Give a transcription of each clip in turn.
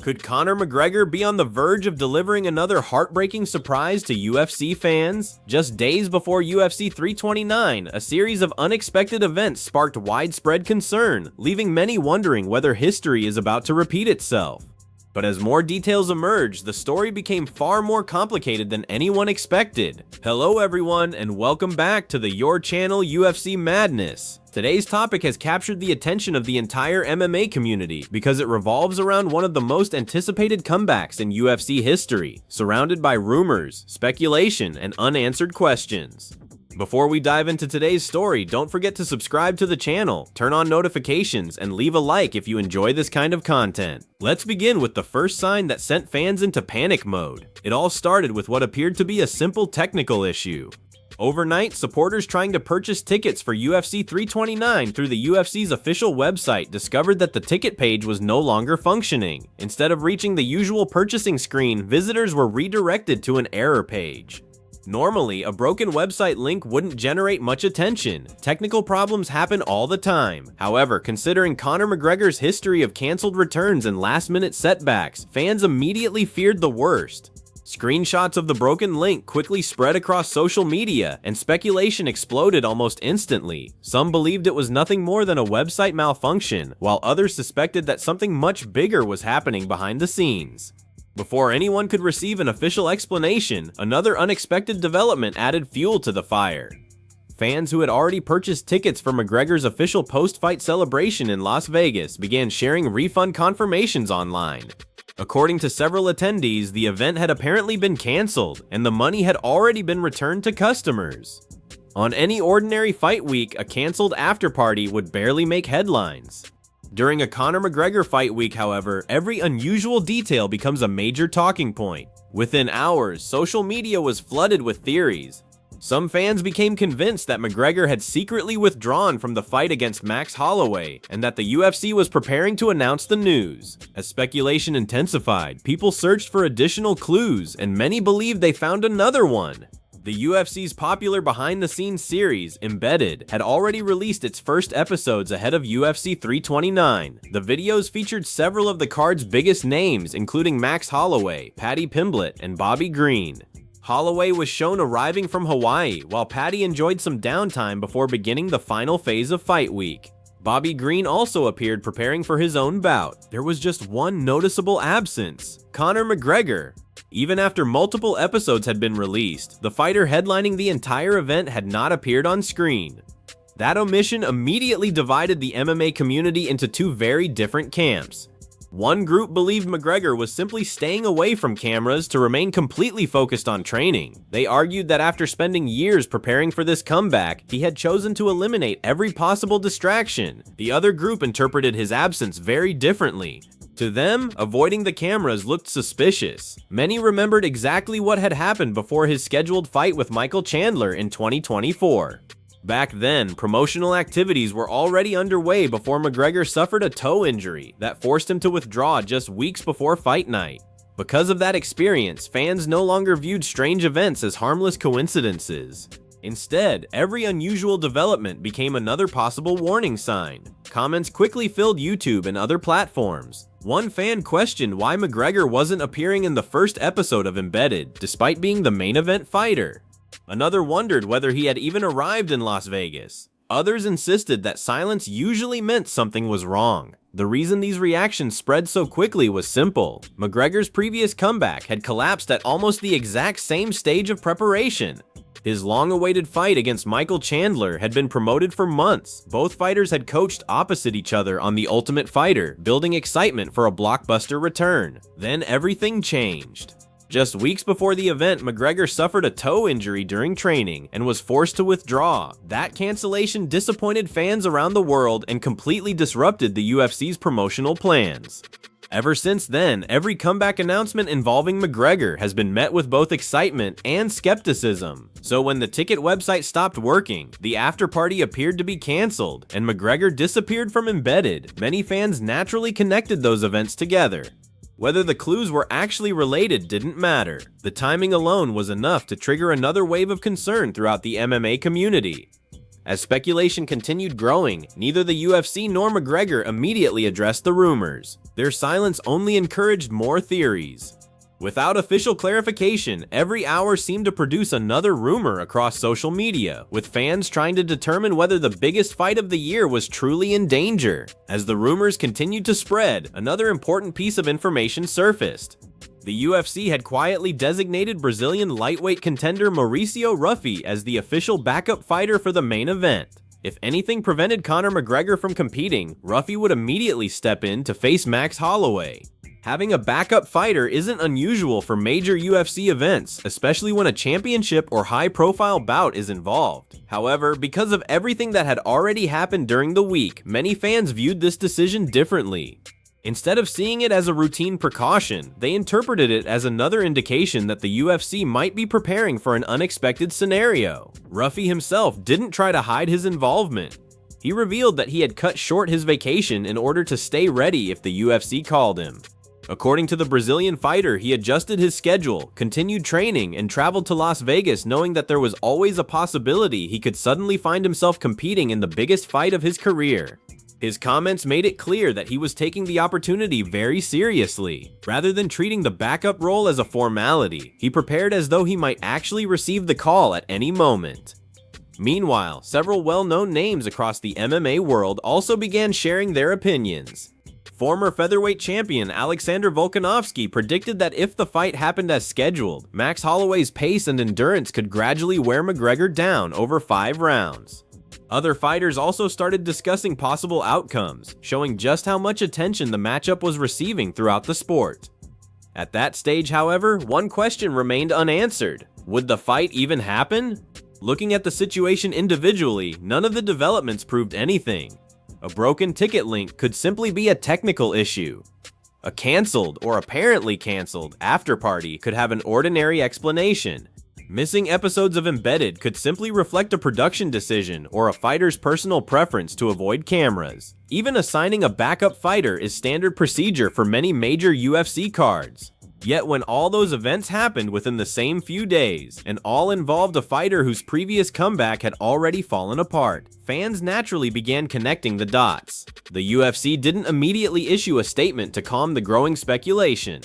Could Conor McGregor be on the verge of delivering another heartbreaking surprise to UFC fans? Just days before UFC 329, a series of unexpected events sparked widespread concern, leaving many wondering whether history is about to repeat itself. But as more details emerged, the story became far more complicated than anyone expected. Hello everyone, and welcome back to your channel UFC Madness. Today's topic has captured the attention of the entire MMA community because it revolves around one of the most anticipated comebacks in UFC history, surrounded by rumors, speculation, and unanswered questions. Before we dive into today's story, don't forget to subscribe to the channel, turn on notifications, and leave a like if you enjoy this kind of content. Let's begin with the first sign that sent fans into panic mode. It all started with what appeared to be a simple technical issue. Overnight, supporters trying to purchase tickets for UFC 329 through the UFC's official website discovered that the ticket page was no longer functioning. Instead of reaching the usual purchasing screen, visitors were redirected to an error page. Normally, a broken website link wouldn't generate much attention. Technical problems happen all the time. However, considering Conor McGregor's history of canceled returns and last-minute setbacks, fans immediately feared the worst. Screenshots of the broken link quickly spread across social media, and speculation exploded almost instantly. Some believed it was nothing more than a website malfunction, while others suspected that something much bigger was happening behind the scenes. Before anyone could receive an official explanation, another unexpected development added fuel to the fire. Fans who had already purchased tickets for McGregor's official post-fight celebration in Las Vegas began sharing refund confirmations online. According to several attendees, the event had apparently been canceled, and the money had already been returned to customers. On any ordinary fight week, a canceled afterparty would barely make headlines. During a Conor McGregor fight week, however, every unusual detail becomes a major talking point. Within hours, social media was flooded with theories. Some fans became convinced that McGregor had secretly withdrawn from the fight against Max Holloway, and that the UFC was preparing to announce the news. As speculation intensified, people searched for additional clues, and many believed they found another one. The UFC's popular behind-the-scenes series, Embedded, had already released its first episodes ahead of UFC 329. The videos featured several of the card's biggest names, including Max Holloway, Paddy Pimblett, and Bobby Green. Holloway was shown arriving from Hawaii, while Paddy enjoyed some downtime before beginning the final phase of Fight Week. Bobby Green also appeared preparing for his own bout. There was just one noticeable absence: Conor McGregor. Even after multiple episodes had been released, the fighter headlining the entire event had not appeared on screen. That omission immediately divided the MMA community into two very different camps. One group believed McGregor was simply staying away from cameras to remain completely focused on training. They argued that after spending years preparing for this comeback, he had chosen to eliminate every possible distraction. The other group interpreted his absence very differently. To them, avoiding the cameras looked suspicious. Many remembered exactly what had happened before his scheduled fight with Michael Chandler in 2024. Back then, promotional activities were already underway before McGregor suffered a toe injury that forced him to withdraw just weeks before fight night. Because of that experience, fans no longer viewed strange events as harmless coincidences. Instead, every unusual development became another possible warning sign. Comments quickly filled YouTube and other platforms. One fan questioned why McGregor wasn't appearing in the first episode of Embedded, despite being the main event fighter. Another wondered whether he had even arrived in Las Vegas. Others insisted that silence usually meant something was wrong. The reason these reactions spread so quickly was simple. McGregor's previous comeback had collapsed at almost the exact same stage of preparation. His long-awaited fight against Michael Chandler had been promoted for months. Both fighters had coached opposite each other on The Ultimate Fighter, building excitement for a blockbuster return. Then everything changed. Just weeks before the event, McGregor suffered a toe injury during training and was forced to withdraw. That cancellation disappointed fans around the world and completely disrupted the UFC's promotional plans. Ever since then, every comeback announcement involving McGregor has been met with both excitement and skepticism. So when the ticket website stopped working, the afterparty appeared to be canceled, and McGregor disappeared from Embedded, many fans naturally connected those events together. Whether the clues were actually related didn't matter. The timing alone was enough to trigger another wave of concern throughout the MMA community. As speculation continued growing, neither the UFC nor McGregor immediately addressed the rumors. Their silence only encouraged more theories. Without official clarification, every hour seemed to produce another rumor across social media, with fans trying to determine whether the biggest fight of the year was truly in danger. As the rumors continued to spread, another important piece of information surfaced. The UFC had quietly designated Brazilian lightweight contender Mauricio Ruffy as the official backup fighter for the main event. If anything prevented Conor McGregor from competing, Ruffy would immediately step in to face Max Holloway. Having a backup fighter isn't unusual for major UFC events, especially when a championship or high-profile bout is involved. However, because of everything that had already happened during the week, many fans viewed this decision differently. Instead of seeing it as a routine precaution, they interpreted it as another indication that the UFC might be preparing for an unexpected scenario. Ruffy himself didn't try to hide his involvement. He revealed that he had cut short his vacation in order to stay ready if the UFC called him. According to the Brazilian fighter, he adjusted his schedule, continued training, and traveled to Las Vegas knowing that there was always a possibility he could suddenly find himself competing in the biggest fight of his career. His comments made it clear that he was taking the opportunity very seriously. Rather than treating the backup role as a formality, he prepared as though he might actually receive the call at any moment. Meanwhile, several well-known names across the MMA world also began sharing their opinions. Former featherweight champion Alexander Volkanovski predicted that if the fight happened as scheduled, Max Holloway's pace and endurance could gradually wear McGregor down over 5 rounds. Other fighters also started discussing possible outcomes, showing just how much attention the matchup was receiving throughout the sport. At that stage, however, one question remained unanswered. Would the fight even happen? Looking at the situation individually, none of the developments proved anything. A broken ticket link could simply be a technical issue. A canceled, or apparently canceled, Afterparty could have an ordinary explanation. Missing episodes of Embedded could simply reflect a production decision or a fighter's personal preference to avoid cameras. Even assigning a backup fighter is standard procedure for many major UFC cards. Yet when all those events happened within the same few days, and all involved a fighter whose previous comeback had already fallen apart, fans naturally began connecting the dots. The UFC didn't immediately issue a statement to calm the growing speculation.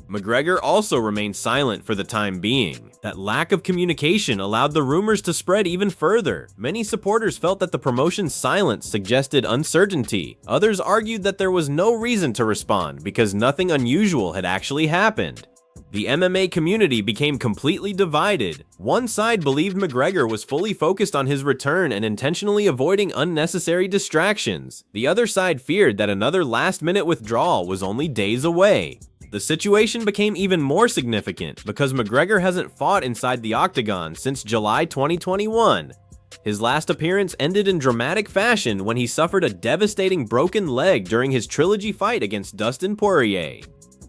McGregor also remained silent for the time being. That lack of communication allowed the rumors to spread even further. Many supporters felt that the promotion's silence suggested uncertainty. Others argued that there was no reason to respond because nothing unusual had actually happened. The MMA community became completely divided. One side believed McGregor was fully focused on his return and intentionally avoiding unnecessary distractions. The other side feared that another last-minute withdrawal was only days away. The situation became even more significant because McGregor hasn't fought inside the octagon since July 2021. His last appearance ended in dramatic fashion when he suffered a devastating broken leg during his trilogy fight against Dustin Poirier.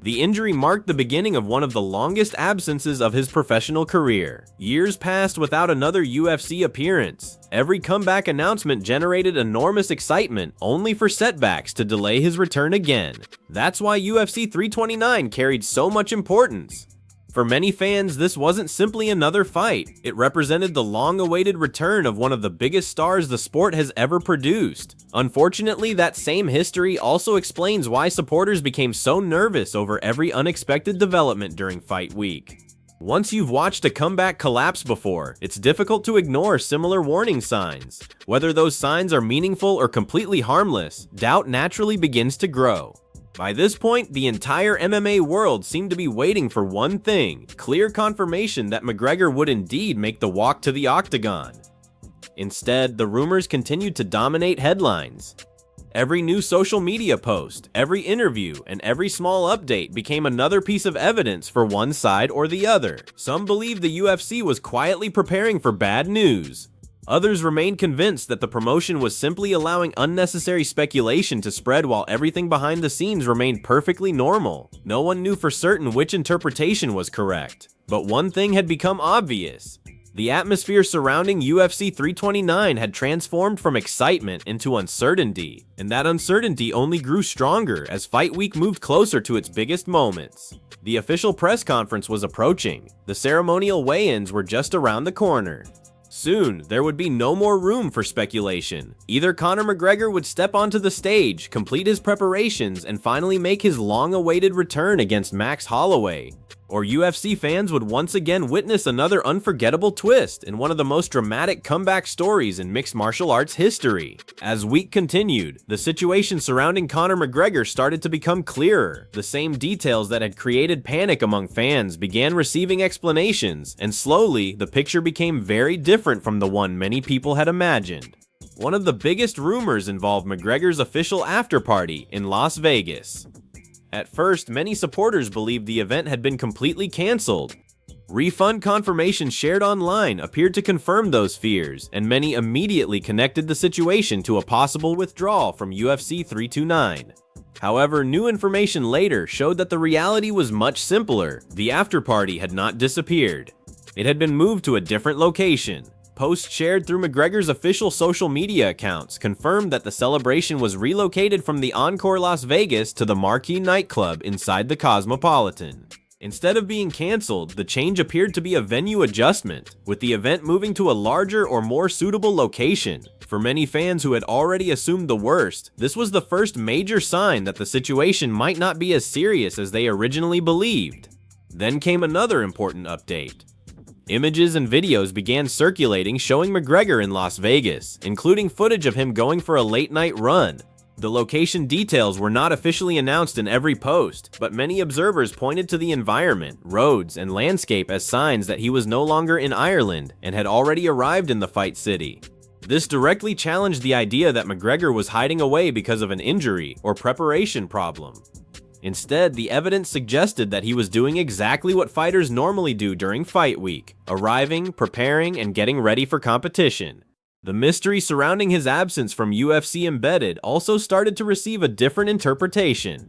The injury marked the beginning of one of the longest absences of his professional career. Years passed without another UFC appearance. Every comeback announcement generated enormous excitement, only for setbacks to delay his return again. That's why UFC 329 carried so much importance. For many fans, this wasn't simply another fight. It represented the long-awaited return of one of the biggest stars the sport has ever produced. Unfortunately, that same history also explains why supporters became so nervous over every unexpected development during fight week. Once you've watched a comeback collapse before, it's difficult to ignore similar warning signs. Whether those signs are meaningful or completely harmless, doubt naturally begins to grow. By this point, the entire MMA world seemed to be waiting for one thing: clear confirmation that McGregor would indeed make the walk to the octagon. Instead, the rumors continued to dominate headlines. Every new social media post, every interview, and every small update became another piece of evidence for one side or the other. Some believed the UFC was quietly preparing for bad news. Others remained convinced that the promotion was simply allowing unnecessary speculation to spread while everything behind the scenes remained perfectly normal. No one knew for certain which interpretation was correct. But one thing had become obvious. The atmosphere surrounding UFC 329 had transformed from excitement into uncertainty, and that uncertainty only grew stronger as Fight Week moved closer to its biggest moments. The official press conference was approaching. The ceremonial weigh-ins were just around the corner. Soon, there would be no more room for speculation. Either Conor McGregor would step onto the stage, complete his preparations, and finally make his long-awaited return against Max Holloway, or UFC fans would once again witness another unforgettable twist in one of the most dramatic comeback stories in mixed martial arts history. As week continued, the situation surrounding Conor McGregor started to become clearer. The same details that had created panic among fans began receiving explanations, and slowly, the picture became very different from the one many people had imagined. One of the biggest rumors involved McGregor's official afterparty in Las Vegas. At first, many supporters believed the event had been completely cancelled. Refund confirmation shared online appeared to confirm those fears, and many immediately connected the situation to a possible withdrawal from UFC 329. However, new information later showed that the reality was much simpler. The afterparty had not disappeared. It had been moved to a different location. Posts shared through McGregor's official social media accounts confirmed that the celebration was relocated from the Encore Las Vegas to the Marquee nightclub inside the Cosmopolitan. Instead of being cancelled, the change appeared to be a venue adjustment, with the event moving to a larger or more suitable location. For many fans who had already assumed the worst, this was the first major sign that the situation might not be as serious as they originally believed. Then came another important update. Images and videos began circulating showing McGregor in Las Vegas, including footage of him going for a late-night run. The location details were not officially announced in every post, but many observers pointed to the environment, roads, and landscape as signs that he was no longer in Ireland and had already arrived in the fight city. This directly challenged the idea that McGregor was hiding away because of an injury or preparation problem. Instead, the evidence suggested that he was doing exactly what fighters normally do during fight week, arriving, preparing, and getting ready for competition. The mystery surrounding his absence from UFC Embedded also started to receive a different interpretation.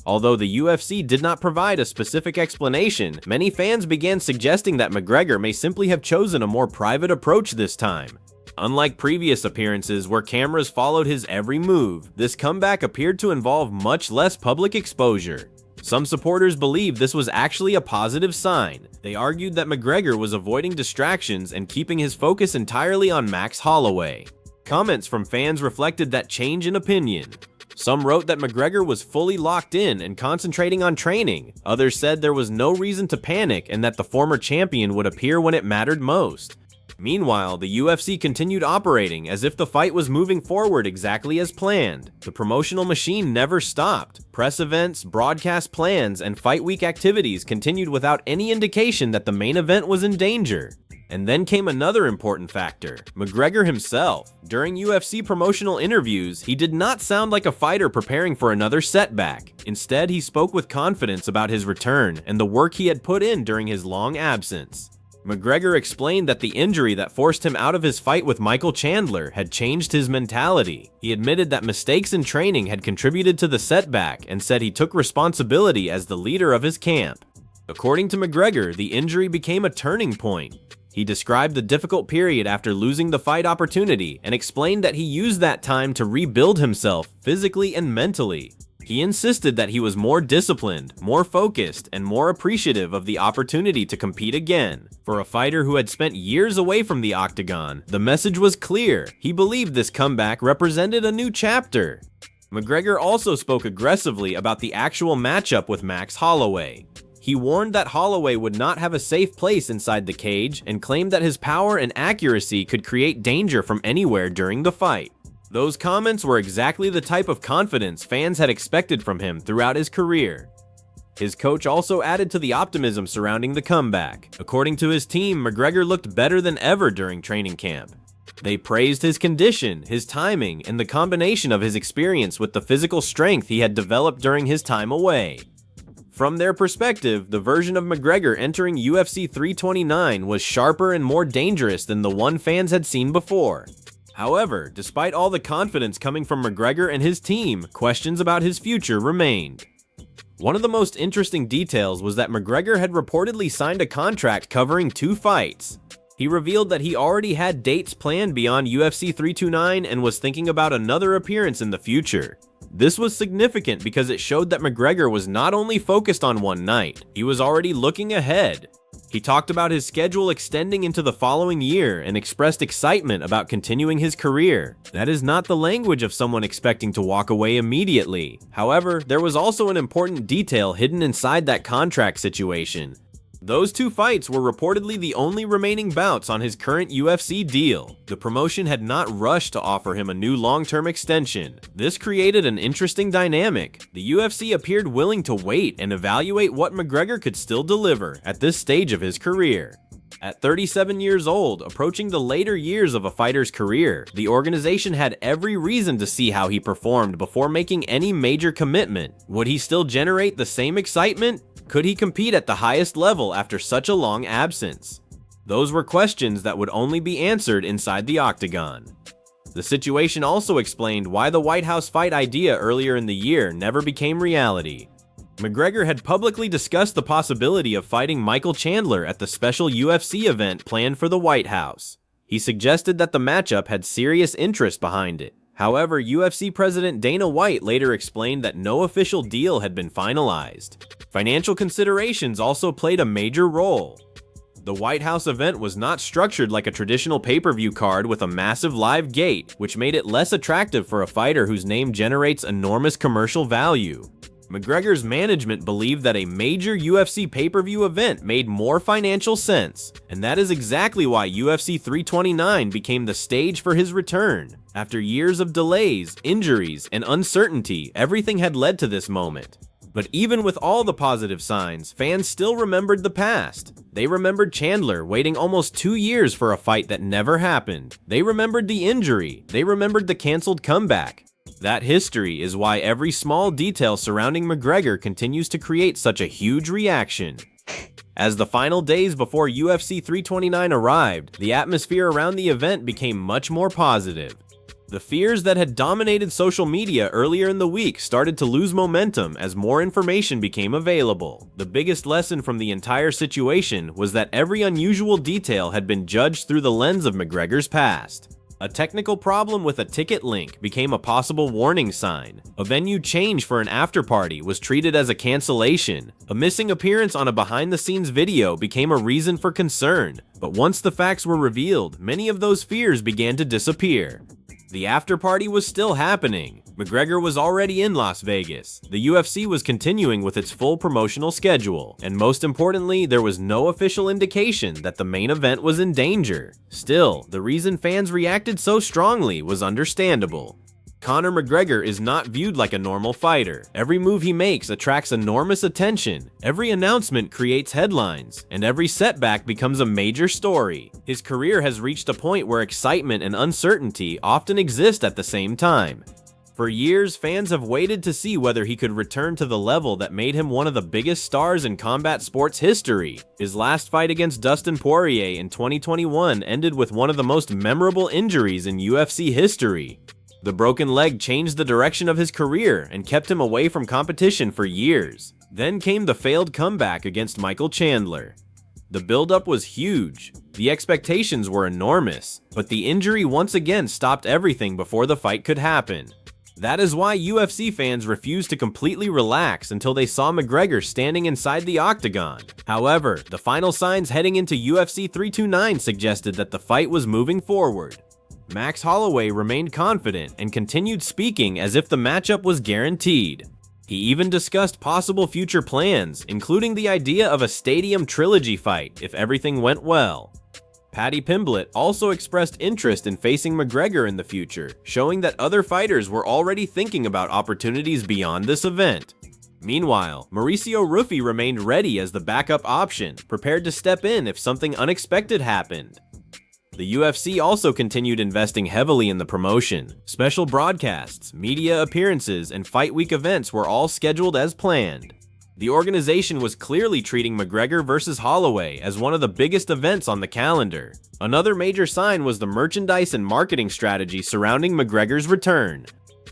Although the UFC did not provide a specific explanation, many fans began suggesting that McGregor may simply have chosen a more private approach this time. Unlike previous appearances where cameras followed his every move, this comeback appeared to involve much less public exposure. Some supporters believed this was actually a positive sign. They argued that McGregor was avoiding distractions and keeping his focus entirely on Max Holloway. Comments from fans reflected that change in opinion. Some wrote that McGregor was fully locked in and concentrating on training. Others said there was no reason to panic and that the former champion would appear when it mattered most. Meanwhile, the UFC continued operating as if the fight was moving forward exactly as planned. The promotional machine never stopped. Press events, broadcast plans, and fight week activities continued without any indication that the main event was in danger. And then came another important factor, McGregor himself. During UFC promotional interviews, he did not sound like a fighter preparing for another setback. Instead, he spoke with confidence about his return and the work he had put in during his long absence. McGregor explained that the injury that forced him out of his fight with Michael Chandler had changed his mentality. He admitted that mistakes in training had contributed to the setback and said he took responsibility as the leader of his camp. According to McGregor, the injury became a turning point. He described the difficult period after losing the fight opportunity and explained that he used that time to rebuild himself physically and mentally. He insisted that he was more disciplined, more focused, and more appreciative of the opportunity to compete again. For a fighter who had spent years away from the octagon, the message was clear. He believed this comeback represented a new chapter. McGregor also spoke aggressively about the actual matchup with Max Holloway. He warned that Holloway would not have a safe place inside the cage and claimed that his power and accuracy could create danger from anywhere during the fight. Those comments were exactly the type of confidence fans had expected from him throughout his career. His coach also added to the optimism surrounding the comeback. According to his team, McGregor looked better than ever during training camp. They praised his condition, his timing, and the combination of his experience with the physical strength he had developed during his time away. From their perspective, the version of McGregor entering UFC 329 was sharper and more dangerous than the one fans had seen before. However, despite all the confidence coming from McGregor and his team, questions about his future remained. One of the most interesting details was that McGregor had reportedly signed a contract covering 2 fights. He revealed that he already had dates planned beyond UFC 329 and was thinking about another appearance in the future. This was significant because it showed that McGregor was not only focused on one night, he was already looking ahead. He talked about his schedule extending into the following year and expressed excitement about continuing his career. That is not the language of someone expecting to walk away immediately. However, there was also an important detail hidden inside that contract situation. Those two fights were reportedly the only remaining bouts on his current UFC deal. The promotion had not rushed to offer him a new long-term extension. This created an interesting dynamic. The UFC appeared willing to wait and evaluate what McGregor could still deliver at this stage of his career. At 37 years old, approaching the later years of a fighter's career, the organization had every reason to see how he performed before making any major commitment. Would he still generate the same excitement? Could he compete at the highest level after such a long absence? Those were questions that would only be answered inside the octagon. The situation also explained why the White House fight idea earlier in the year never became reality. McGregor had publicly discussed the possibility of fighting Michael Chandler at the special UFC event planned for the White House. He suggested that the matchup had serious interest behind it. However, UFC President Dana White later explained that no official deal had been finalized. Financial considerations also played a major role. The White House event was not structured like a traditional pay-per-view card with a massive live gate, which made it less attractive for a fighter whose name generates enormous commercial value. McGregor's management believed that a major UFC pay-per-view event made more financial sense, and that is exactly why UFC 329 became the stage for his return. After years of delays, injuries, and uncertainty, everything had led to this moment. But even with all the positive signs, fans still remembered the past. They remembered Chandler waiting almost 2 years for a fight that never happened. They remembered the injury. They remembered the canceled comeback. That history is why every small detail surrounding McGregor continues to create such a huge reaction. As the final days before UFC 329 arrived, the atmosphere around the event became much more positive. The fears that had dominated social media earlier in the week started to lose momentum as more information became available. The biggest lesson from the entire situation was that every unusual detail had been judged through the lens of McGregor's past. A technical problem with a ticket link became a possible warning sign. A venue change for an afterparty was treated as a cancellation. A missing appearance on a behind-the-scenes video became a reason for concern. But once the facts were revealed, many of those fears began to disappear. The after-party was still happening. McGregor was already in Las Vegas. The UFC was continuing with its full promotional schedule, and most importantly, there was no official indication that the main event was in danger. Still, the reason fans reacted so strongly was understandable. Conor McGregor is not viewed like a normal fighter. Every move he makes attracts enormous attention. Every announcement creates headlines, and every setback becomes a major story. His career has reached a point where excitement and uncertainty often exist at the same time. For years, fans have waited to see whether he could return to the level that made him one of the biggest stars in combat sports history. His last fight against Dustin Poirier in 2021 ended with one of the most memorable injuries in UFC history. The broken leg changed the direction of his career and kept him away from competition for years. Then came the failed comeback against Michael Chandler. The buildup was huge. The expectations were enormous, but the injury once again stopped everything before the fight could happen. That is why UFC fans refused to completely relax until they saw McGregor standing inside the octagon. However, the final signs heading into UFC 329 suggested that the fight was moving forward. Max Holloway remained confident and continued speaking as if the matchup was guaranteed. He even discussed possible future plans, including the idea of a stadium trilogy fight if everything went well. Paddy Pimblett also expressed interest in facing McGregor in the future, showing that other fighters were already thinking about opportunities beyond this event. Meanwhile, Mauricio Ruffy remained ready as the backup option, prepared to step in if something unexpected happened. The UFC also continued investing heavily in the promotion. Special broadcasts, media appearances, and Fight Week events were all scheduled as planned. The organization was clearly treating McGregor vs. Holloway as one of the biggest events on the calendar. Another major sign was the merchandise and marketing strategy surrounding McGregor's return.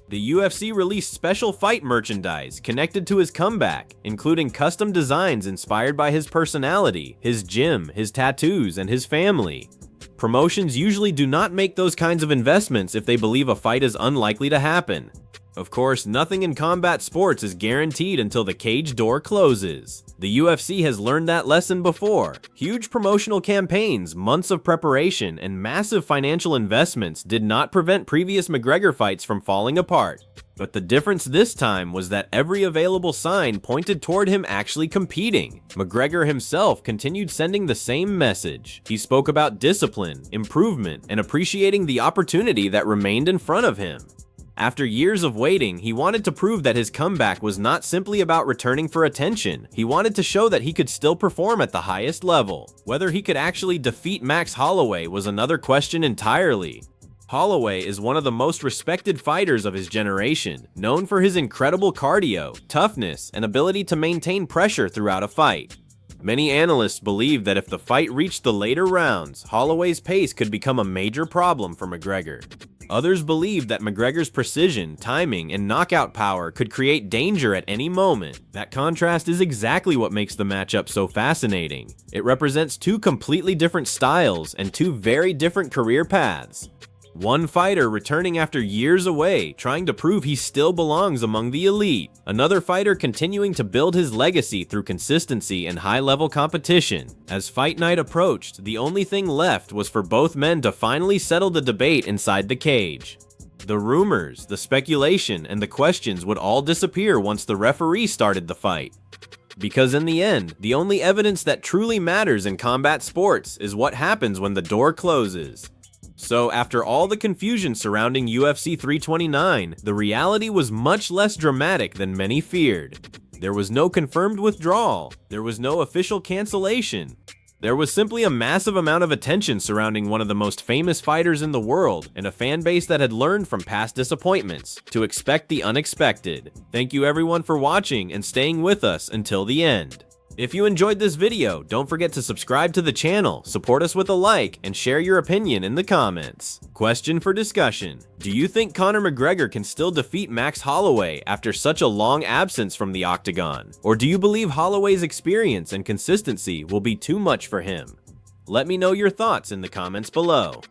The UFC released special fight merchandise connected to his comeback, including custom designs inspired by his personality, his gym, his tattoos, and his family. Promotions usually do not make those kinds of investments if they believe a fight is unlikely to happen. Of course, nothing in combat sports is guaranteed until the cage door closes. The UFC has learned that lesson before. Huge promotional campaigns, months of preparation, and massive financial investments did not prevent previous McGregor fights from falling apart. But the difference this time was that every available sign pointed toward him actually competing. McGregor himself continued sending the same message. He spoke about discipline, improvement, and appreciating the opportunity that remained in front of him. After years of waiting, he wanted to prove that his comeback was not simply about returning for attention. He wanted to show that he could still perform at the highest level. Whether he could actually defeat Max Holloway was another question entirely. Holloway is one of the most respected fighters of his generation, known for his incredible cardio, toughness, and ability to maintain pressure throughout a fight. Many analysts believe that if the fight reached the later rounds, Holloway's pace could become a major problem for McGregor. Others believe that McGregor's precision, timing, and knockout power could create danger at any moment. That contrast is exactly what makes the matchup so fascinating. It represents two completely different styles and two very different career paths. One fighter returning after years away, trying to prove he still belongs among the elite. Another fighter continuing to build his legacy through consistency and high-level competition. As fight night approached, the only thing left was for both men to finally settle the debate inside the cage. The rumors, the speculation, and the questions would all disappear once the referee started the fight. Because in the end, the only evidence that truly matters in combat sports is what happens when the door closes. So after all the confusion surrounding UFC 329, the reality was much less dramatic than many feared. There was no confirmed withdrawal, there was no official cancellation. There was simply a massive amount of attention surrounding one of the most famous fighters in the world, and a fan base that had learned from past disappointments to expect the unexpected. Thank you everyone for watching and staying with us until the end. If you enjoyed this video, don't forget to subscribe to the channel, support us with a like, and share your opinion in the comments. Question for discussion: do you think Conor McGregor can still defeat Max Holloway after such a long absence from the octagon? Or do you believe Holloway's experience and consistency will be too much for him? Let me know your thoughts in the comments below.